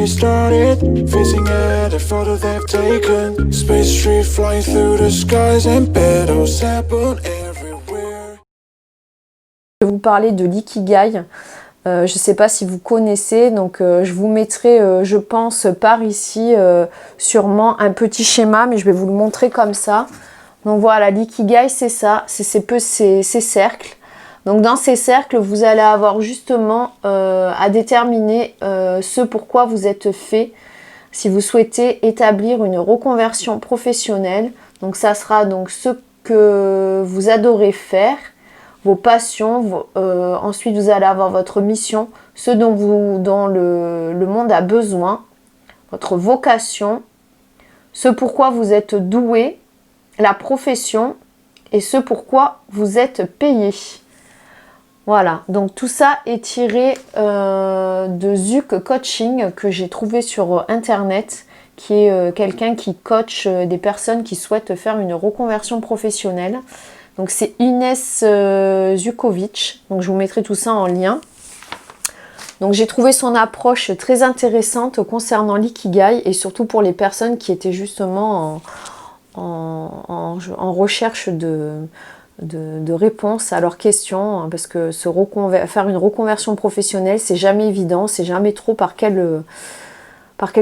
restarted, facing at a photo they've taken. Space tree flying through the skies and petals happen everywhere. Je vais vous parler de l'ikigai. Je ne sais pas si vous connaissez, donc je vous mettrai, je pense, par ici, sûrement un petit schéma, mais je vais vous le montrer comme ça. Donc voilà, l'ikigai, c'est ça, c'est ces cercles. Donc dans ces cercles, vous allez avoir justement à déterminer ce pourquoi vous êtes fait. Si vous souhaitez établir une reconversion professionnelle, donc ça sera donc ce que vous adorez faire, vos passions, ensuite vous allez avoir votre mission, ce dont le monde a besoin, votre vocation, ce pourquoi vous êtes doué, la profession et ce pourquoi vous êtes payé. Voilà, donc tout ça est tiré de Zuc Coaching que j'ai trouvé sur internet, qui est quelqu'un qui coach des personnes qui souhaitent faire une reconversion professionnelle. Donc c'est Inès Zukovic, donc je vous mettrai tout ça en lien. Donc j'ai trouvé son approche très intéressante concernant l'ikigai et surtout pour les personnes qui étaient justement en recherche de réponses à leurs questions, hein, parce que faire une reconversion professionnelle, c'est jamais évident, c'est jamais trop par quelle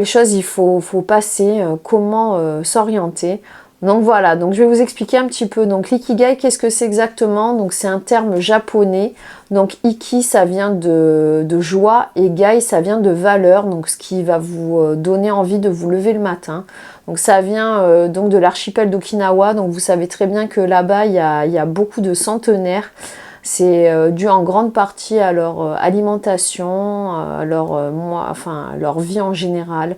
chose il faut passer, comment s'orienter. Donc voilà, donc je vais vous expliquer un petit peu. Donc l'ikigai, qu'est-ce que c'est exactement? Donc c'est un terme japonais. Donc iki, ça vient de joie et gai, ça vient de valeur. Donc ce qui va vous donner envie de vous lever le matin. Donc ça vient donc de l'archipel d'Okinawa. Donc vous savez très bien que là-bas, il y a beaucoup de centenaires. C'est dû en grande partie à leur alimentation, à leur vie en général.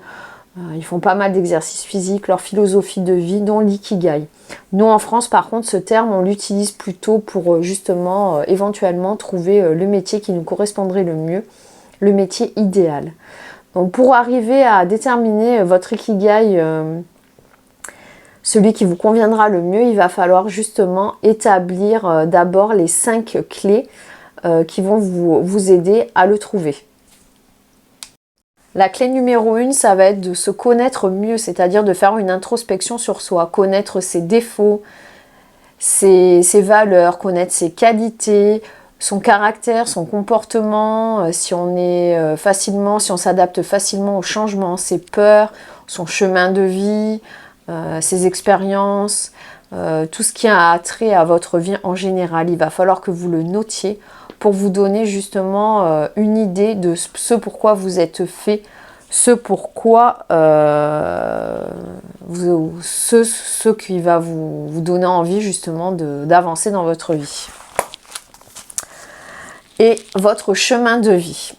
Ils font pas mal d'exercices physiques, leur philosophie de vie, dont l'ikigai. Nous, en France, par contre, ce terme, on l'utilise plutôt pour justement, éventuellement, trouver le métier qui nous correspondrait le mieux, le métier idéal. Donc, pour arriver à déterminer votre ikigai, celui qui vous conviendra le mieux, il va falloir justement établir d'abord les 5 clés qui vont vous aider à le trouver. La clé numéro 1, ça va être de se connaître mieux, c'est-à-dire de faire une introspection sur soi, connaître ses défauts, ses valeurs, connaître ses qualités, son caractère, son comportement, si on s'adapte facilement au changement, ses peurs, son chemin de vie, ses expériences, tout ce qui a trait à votre vie en général. Il va falloir que vous le notiez pour vous donner justement une idée de ce pourquoi vous êtes fait, ce pourquoi ce qui va vous donner envie justement d'avancer dans votre vie. Et votre chemin de vie.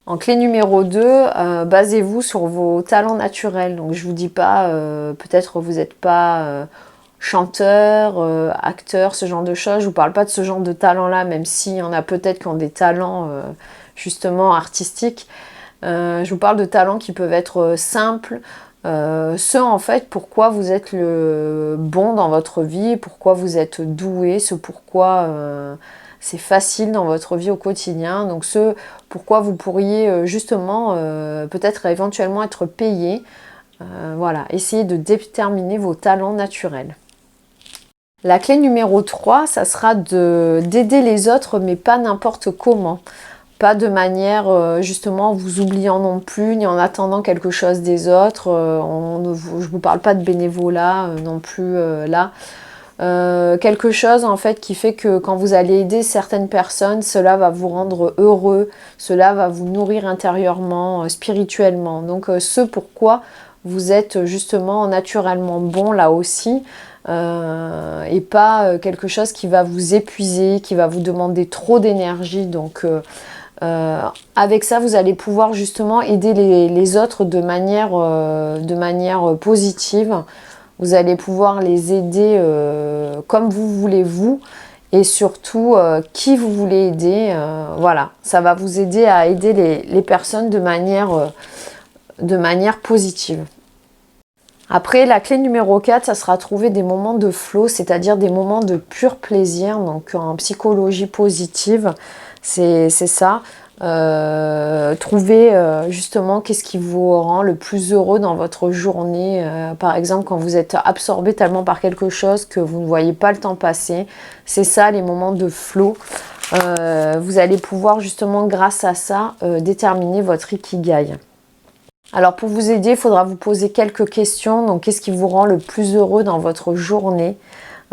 En clé numéro 2, basez-vous sur vos talents naturels. Donc je ne vous dis pas, peut-être vous n'êtes pas chanteur, acteur, ce genre de choses. Je ne vous parle pas de ce genre de talent-là, même s'il y en a peut-être qui ont des talents justement artistiques. Je vous parle de talents qui peuvent être simples, ceux en fait pourquoi vous êtes le bon dans votre vie, pourquoi vous êtes doué, ce pourquoi c'est facile dans votre vie au quotidien. Donc ce pourquoi vous pourriez justement peut-être éventuellement être payé. Voilà, essayez de déterminer vos talents naturels. La clé numéro 3, ça sera d'aider les autres, mais pas n'importe comment. Pas de manière, justement, vous oubliant non plus, ni en attendant quelque chose des autres. Je ne vous parle pas de bénévolat non plus là. Quelque chose, en fait, qui fait que quand vous allez aider certaines personnes, cela va vous rendre heureux, cela va vous nourrir intérieurement, spirituellement. Donc, ce pourquoi vous êtes justement naturellement bon là aussi. Et pas quelque chose qui va vous épuiser, qui va vous demander trop d'énergie. Donc avec ça, vous allez pouvoir justement aider les autres de manière positive. Vous allez pouvoir les aider comme vous voulez vous, et surtout qui vous voulez aider. Voilà, ça va vous aider à aider les personnes de manière positive. Après, la clé numéro 4, ça sera trouver des moments de flow, c'est-à-dire des moments de pur plaisir. Donc en psychologie positive, c'est ça. Trouver justement qu'est-ce qui vous rend le plus heureux dans votre journée. Par exemple, quand vous êtes absorbé tellement par quelque chose que vous ne voyez pas le temps passer. C'est ça, les moments de flow. Vous allez pouvoir justement, grâce à ça, déterminer votre Ikigai. Alors, pour vous aider, il faudra vous poser quelques questions. Donc, qu'est-ce qui vous rend le plus heureux dans votre journée?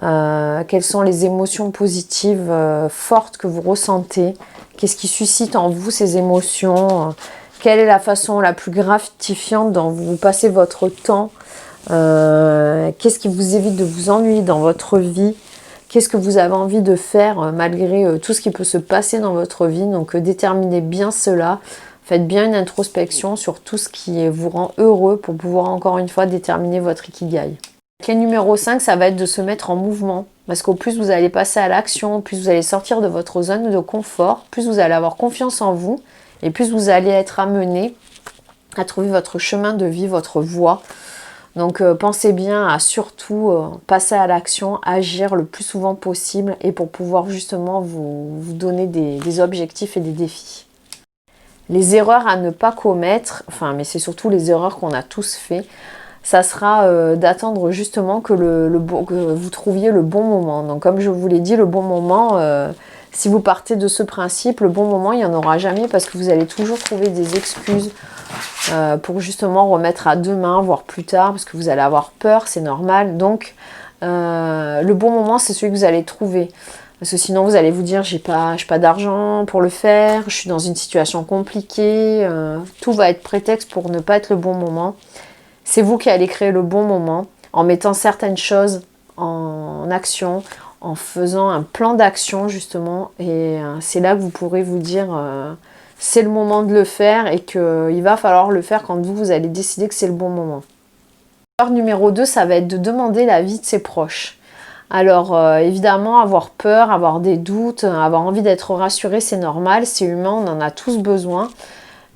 Quelles sont les émotions positives fortes que vous ressentez? Qu'est-ce qui suscite en vous ces émotions? Quelle est la façon la plus gratifiante dont vous passez votre temps? Qu'est-ce qui vous évite de vous ennuyer dans votre vie? Qu'est-ce que vous avez envie de faire malgré tout ce qui peut se passer dans votre vie? Donc déterminez bien cela. Faites bien une introspection sur tout ce qui vous rend heureux pour pouvoir encore une fois déterminer votre Ikigai. Clé numéro 5, ça va être de se mettre en mouvement. Parce qu'au plus vous allez passer à l'action, plus vous allez sortir de votre zone de confort, plus vous allez avoir confiance en vous et plus vous allez être amené à trouver votre chemin de vie, votre voie. Donc pensez bien à surtout passer à l'action, agir le plus souvent possible et pour pouvoir justement vous donner des objectifs et des défis. Les erreurs à ne pas commettre, mais c'est surtout les erreurs qu'on a tous fait, ça sera d'attendre justement que vous trouviez le bon moment. Donc comme je vous l'ai dit, le bon moment, si vous partez de ce principe, le bon moment, il n'y en aura jamais parce que vous allez toujours trouver des excuses pour justement remettre à demain, voire plus tard, parce que vous allez avoir peur, c'est normal. Donc le bon moment, c'est celui que vous allez trouver. Parce que sinon, vous allez vous dire, j'ai pas d'argent pour le faire, je suis dans une situation compliquée, tout va être prétexte pour ne pas être le bon moment. C'est vous qui allez créer le bon moment en mettant certaines choses en action, en faisant un plan d'action justement. Et c'est là que vous pourrez vous dire, c'est le moment de le faire et qu'il va falloir le faire quand vous allez décider que c'est le bon moment. Alors, numéro 2, ça va être de demander l'avis de ses proches. Alors évidemment, avoir peur, avoir des doutes, avoir envie d'être rassuré, c'est normal, c'est humain, on en a tous besoin.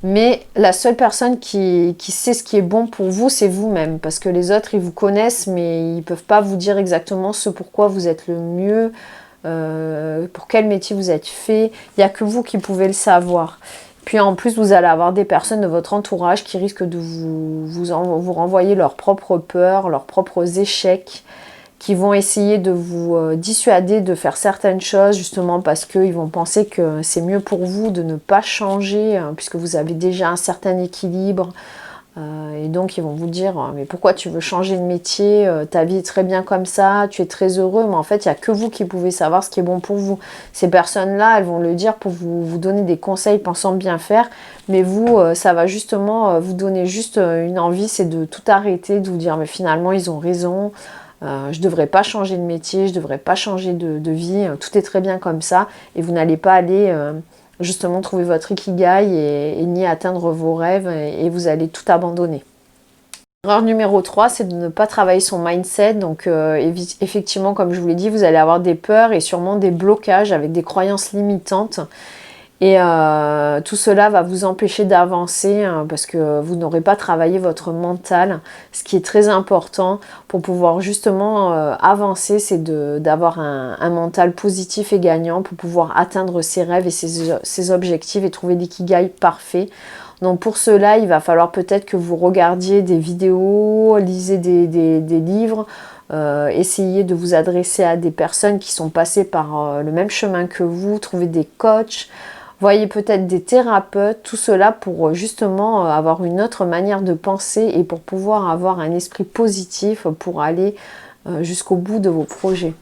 Mais la seule personne qui sait ce qui est bon pour vous, c'est vous-même. Parce que les autres, ils vous connaissent, mais ils ne peuvent pas vous dire exactement ce pourquoi vous êtes le mieux, pour quel métier vous êtes fait. Il n'y a que vous qui pouvez le savoir. Puis en plus, vous allez avoir des personnes de votre entourage qui risquent de vous renvoyer leurs propres peurs, leurs propres échecs, qui vont essayer de vous dissuader de faire certaines choses justement parce qu'ils vont penser que c'est mieux pour vous de ne pas changer puisque vous avez déjà un certain équilibre et donc ils vont vous dire mais pourquoi tu veux changer de métier, ta vie est très bien comme ça, tu es très heureux, mais en fait il n'y a que vous qui pouvez savoir ce qui est bon pour vous. Ces personnes-là, elles vont le dire pour vous donner des conseils pensant bien faire, mais vous, ça va justement vous donner juste une envie, c'est de tout arrêter, de vous dire mais finalement ils ont raison. Je ne devrais pas changer de métier, je ne devrais pas changer de vie, tout est très bien comme ça et vous n'allez pas aller justement trouver votre Ikigai et ni atteindre vos rêves et vous allez tout abandonner. Erreur numéro 3, c'est de ne pas travailler son mindset. Donc effectivement, comme je vous l'ai dit, vous allez avoir des peurs et sûrement des blocages avec des croyances limitantes. Et tout cela va vous empêcher d'avancer parce que vous n'aurez pas travaillé votre mental. Ce qui est très important pour pouvoir justement avancer, c'est d'avoir un mental positif et gagnant pour pouvoir atteindre ses rêves et ses objectifs et trouver l'ikigai parfait. Donc pour cela, il va falloir peut-être que vous regardiez des vidéos, lisez des livres, essayez de vous adresser à des personnes qui sont passées par le même chemin que vous, trouver des coachs. Voyez peut-être des thérapeutes, tout cela pour justement avoir une autre manière de penser et pour pouvoir avoir un esprit positif pour aller jusqu'au bout de vos projets.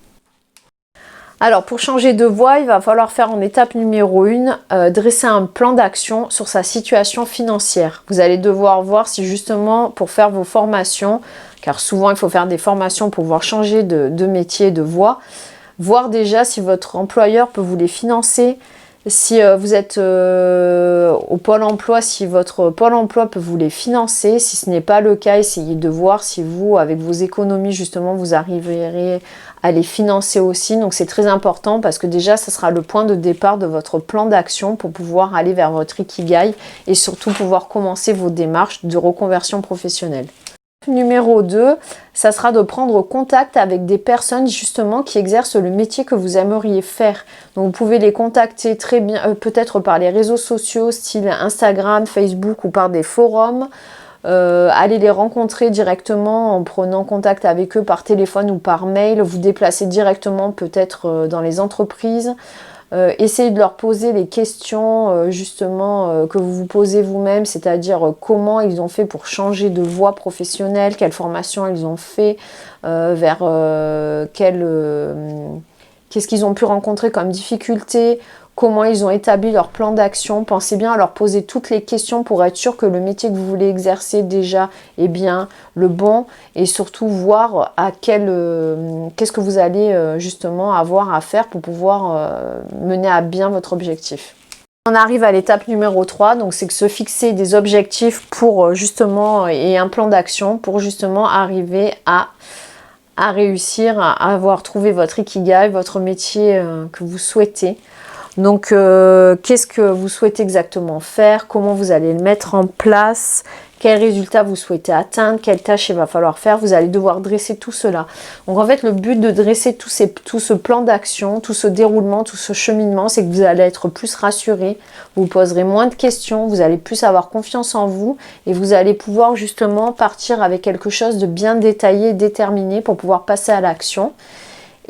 Alors pour changer de voie, il va falloir faire en étape numéro 1, dresser un plan d'action sur sa situation financière. Vous allez devoir voir si justement pour faire vos formations, car souvent il faut faire des formations pour pouvoir changer de métier, de voie, voir déjà si votre employeur peut vous les financer. Si vous êtes au Pôle emploi, si votre Pôle emploi peut vous les financer, si ce n'est pas le cas, essayez de voir si vous, avec vos économies justement, vous arriverez à les financer aussi. Donc c'est très important parce que déjà, ça sera le point de départ de votre plan d'action pour pouvoir aller vers votre Ikigai et surtout pouvoir commencer vos démarches de reconversion professionnelle. Numéro 2, ça sera de prendre contact avec des personnes justement qui exercent le métier que vous aimeriez faire. Donc vous pouvez les contacter très bien, peut-être par les réseaux sociaux, style Instagram, Facebook ou par des forums. Allez les rencontrer directement en prenant contact avec eux par téléphone ou par mail. Vous déplacez directement peut-être dans les entreprises. Essayez de leur poser les questions justement que vous vous posez vous-même, c'est-à-dire comment ils ont fait pour changer de voie professionnelle, quelle formation ils ont fait, qu'est-ce qu'ils ont pu rencontrer comme difficulté, comment ils ont établi leur plan d'action. Pensez bien à leur poser toutes les questions pour être sûr que le métier que vous voulez exercer déjà est bien le bon et surtout voir à qu'est-ce que vous allez justement avoir à faire pour pouvoir mener à bien votre objectif. On arrive à l'étape numéro 3, donc c'est que se fixer des objectifs pour justement et un plan d'action pour justement arriver à réussir à avoir trouvé votre ikigai, votre métier que vous souhaitez. Donc, qu'est-ce que vous souhaitez exactement faire? Comment vous allez le mettre en place? Quels résultats vous souhaitez atteindre? Quelles tâches il va falloir faire? Vous allez devoir dresser tout cela. Donc, en fait, le but de dresser tout ce plan d'action, tout ce déroulement, tout ce cheminement, c'est que vous allez être plus rassuré, vous poserez moins de questions, vous allez plus avoir confiance en vous et vous allez pouvoir justement partir avec quelque chose de bien détaillé, déterminé pour pouvoir passer à l'action.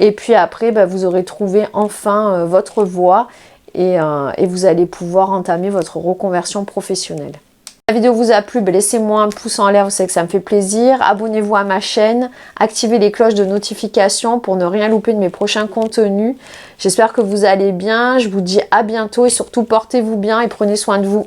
Et puis après, vous aurez trouvé enfin votre voie et vous allez pouvoir entamer votre reconversion professionnelle. Si la vidéo vous a plu, laissez-moi un pouce en l'air, vous savez que ça me fait plaisir. Abonnez-vous à ma chaîne, activez les cloches de notification pour ne rien louper de mes prochains contenus. J'espère que vous allez bien, je vous dis à bientôt et surtout portez-vous bien et prenez soin de vous.